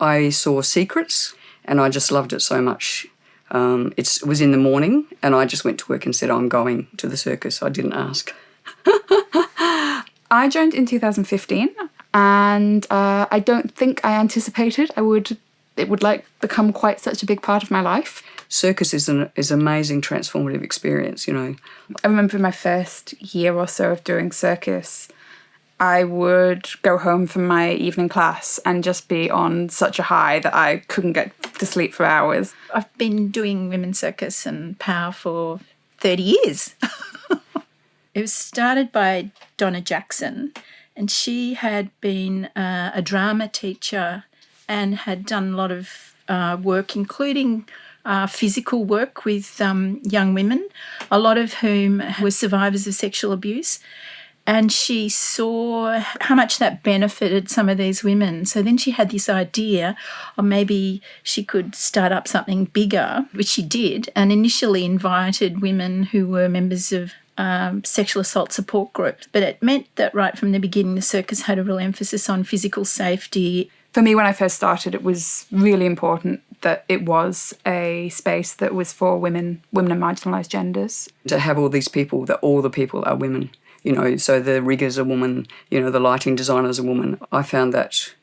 I saw Secrets and I just loved it so much. It was in the morning and I just went to work and said, I'm going to the circus. I didn't ask. I joined in 2015 and I don't think I anticipated it would become quite such a big part of my life. Circus is an amazing transformative experience, you know. I remember my first year or so of doing Circus, I would go home from my evening class and just be on such a high that I couldn't get to sleep for hours. I've been doing women's circus and power for 30 years. It was started by Donna Jackson, and she had been a drama teacher and had done a lot of work, including physical work with young women, a lot of whom were survivors of sexual abuse. And she saw how much that benefited some of these women. So then she had this idea, or maybe she could start up something bigger, which she did, and initially invited women who were members of sexual assault support groups. But it meant that right from the beginning, the circus had a real emphasis on physical safety. For me, when I first started, it was really important that it was a space that was for women and marginalised genders. To have all these people, that all the people are women. You know, so the rigger's a woman, you know, the lighting designer's a woman. I found that,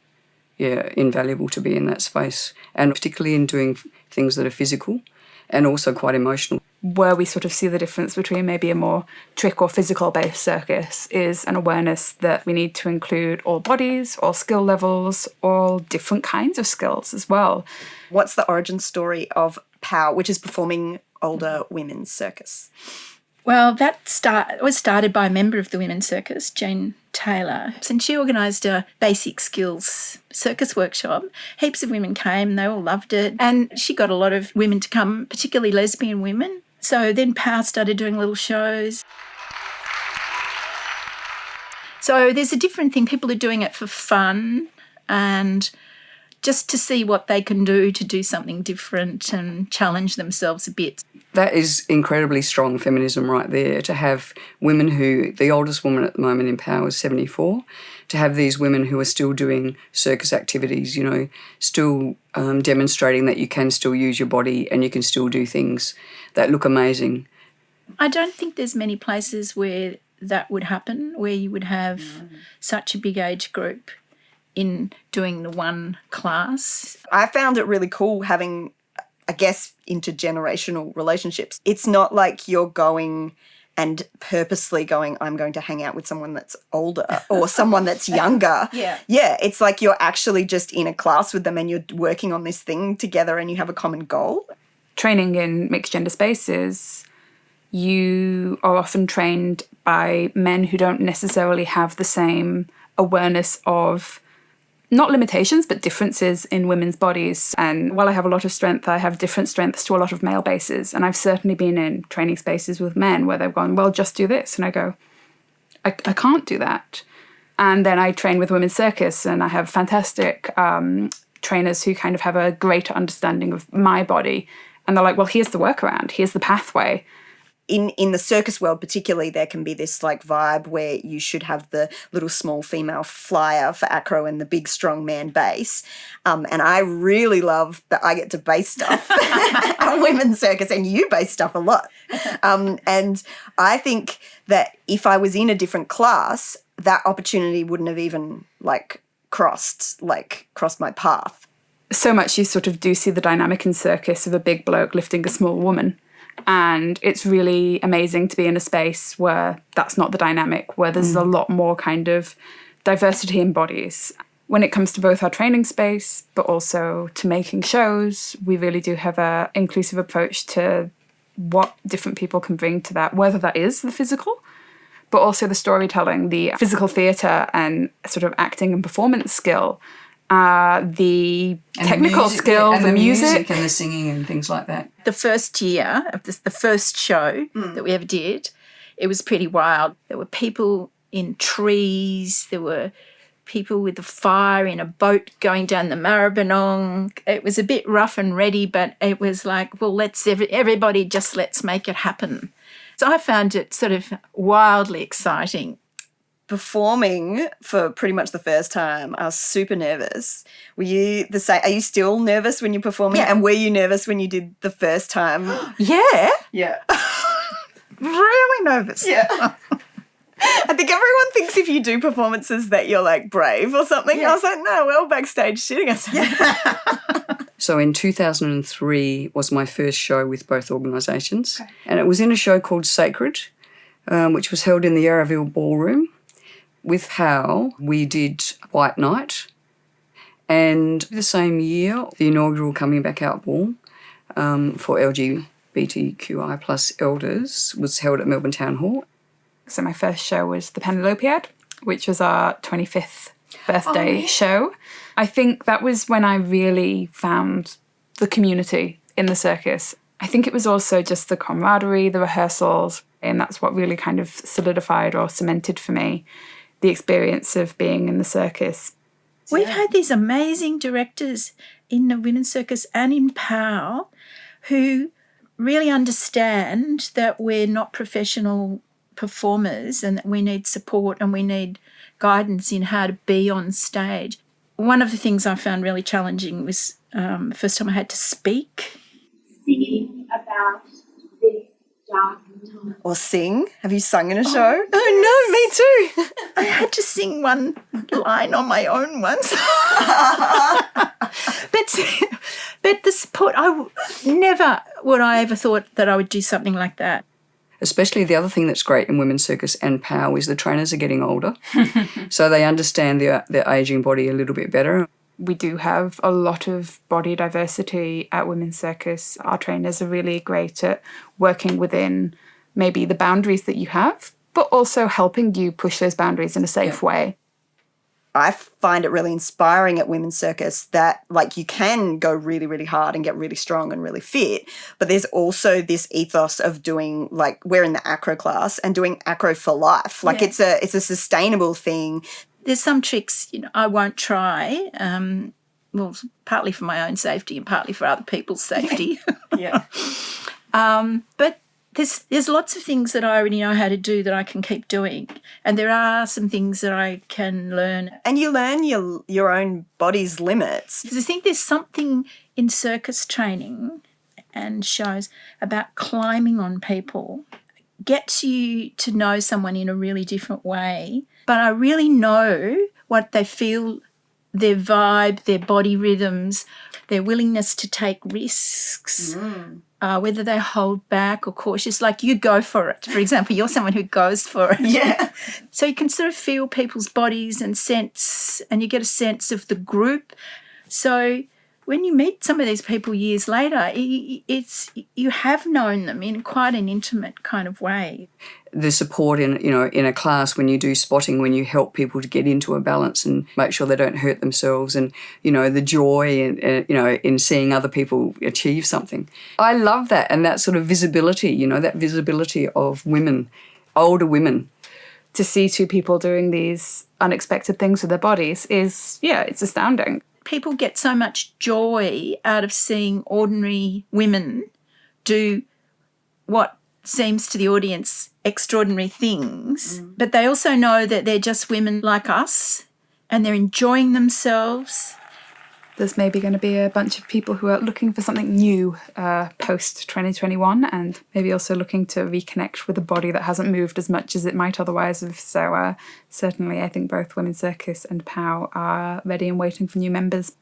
invaluable to be in that space, and particularly in doing things that are physical and also quite emotional. Where we sort of see the difference between maybe a more trick or physical-based circus is an awareness that we need to include all bodies, all skill levels, all different kinds of skills as well. What's the origin story of POW, which is performing older women's circus? Well, that was started by a member of the Women's Circus, Jane Taylor, and she organised a basic skills circus workshop. Heaps of women came, they all loved it, and she got a lot of women to come, particularly lesbian women. So then POW started doing little shows. So there's a different thing. People are doing it for fun and just to see what they can do to do something different and challenge themselves a bit. That is incredibly strong feminism right there, to have women who, the oldest woman at the moment in POW is 74, to have these women who are still doing circus activities, you know, still demonstrating that you can still use your body and you can still do things that look amazing. I don't think there's many places where that would happen, where you would have such a big age group in doing the one class. I found it really cool having, I guess, intergenerational relationships. It's not like you're going and purposely going, I'm going to hang out with someone that's older or someone that's younger. Yeah, it's like you're actually just in a class with them and you're working on this thing together and you have a common goal. Training in mixed gender spaces, you are often trained by men who don't necessarily have the same awareness of not limitations, but differences in women's bodies. And while I have a lot of strength, I have different strengths to a lot of male bases. And I've certainly been in training spaces with men where they've gone, well, just do this. And I go, I can't do that. And then I train with women's circus and I have fantastic trainers who kind of have a greater understanding of my body. And they're like, well, here's the workaround. Here's the pathway. In the circus world particularly, there can be this like vibe where you should have the little small female flyer for acro and the big strong man bass. And I really love that I get to bass stuff on women's circus, and you bass stuff a lot. And I think that if I was in a different class, that opportunity wouldn't have even crossed my path. So much you sort of do see the dynamic in circus of a big bloke lifting a small woman. And it's really amazing to be in a space where that's not the dynamic, where there's a lot more kind of diversity in bodies. When it comes to both our training space, but also to making shows, we really do have an inclusive approach to what different people can bring to that, whether that is the physical, but also the storytelling, the physical theatre and sort of acting and performance skill, the technical skill, the music and the singing and things like that. The first year of the first show that we ever did, it was pretty wild. There were people in trees, there were people with a fire in a boat going down the Maribyrnong. It was a bit rough and ready, but it was like, well, let's make it happen. So I found it sort of wildly exciting. performing for pretty much the first time, I was super nervous. Were you the same? Are you still nervous when you're performing? Yeah. And were you nervous when you did the first time? Yeah. Yeah. Really nervous. Yeah. I think everyone thinks if you do performances that you're like brave or something. Yeah. I was like, no, we're all backstage shitting ourselves. So in 2003 was my first show with both organisations. And it was in a show called Sacred, which was held in the Yarraville Ballroom. With Hal, we did White Night. And the same year, the inaugural Coming Back Out Ball for LGBTQI plus elders was held at Melbourne Town Hall. So my first show was the Penelopiad, which was our 25th birthday show. I think that was when I really found the community in the circus. I think it was also just the camaraderie, the rehearsals, and that's what really kind of solidified or cemented for me the experience of being in the circus. We've had these amazing directors in the women's circus and in POW who really understand that we're not professional performers and that we need support and we need guidance in how to be on stage. One of the things I found really challenging was the first time I had to speak. Singing about this dark time. Or sing. Have you sung in a show? Oh, no, me too. I had to sing one line on my own once. but the support, never would I ever thought that I would do something like that. Especially the other thing that's great in women's circus and POW is the trainers are getting older. So they understand their ageing body a little bit better. We do have a lot of body diversity at women's circus. Our trainers are really great at working within maybe the boundaries that you have, but also helping you push those boundaries in a safe way. I find it really inspiring at women's circus that like you can go really, really hard and get really strong and really fit, but there's also this ethos of doing, like, we're in the acro class and doing acro for life. Like it's a sustainable thing. There's some tricks, I won't try, well, partly for my own safety and partly for other people's safety. Yeah. But there's lots of things that I already know how to do that I can keep doing. And there are some things that I can learn. And you learn your own body's limits. Because I think there's something in circus training and shows about climbing on people. Gets you to know someone in a really different way. But I really know what they feel, their vibe, their body rhythms, their willingness to take risks. Whether they hold back or cautious, like you go for it. For example, you're someone who goes for it. Yeah. So you can sort of feel people's bodies and sense, and you get a sense of the group. So when you meet some of these people years later, you have known them in quite an intimate kind of way. The support in a class when you do spotting, when you help people to get into a balance and make sure they don't hurt themselves, and the joy in seeing other people achieve something. I love that, and that sort of visibility, that visibility of women, older women. To see two people doing these unexpected things with their bodies is, it's astounding. People get so much joy out of seeing ordinary women do what seems to the audience extraordinary things, but they also know that they're just women like us and they're enjoying themselves. There's maybe going to be a bunch of people who are looking for something new post-2021 and maybe also looking to reconnect with a body that hasn't moved as much as it might otherwise have. So certainly I think both Women's Circus and POW are ready and waiting for new members.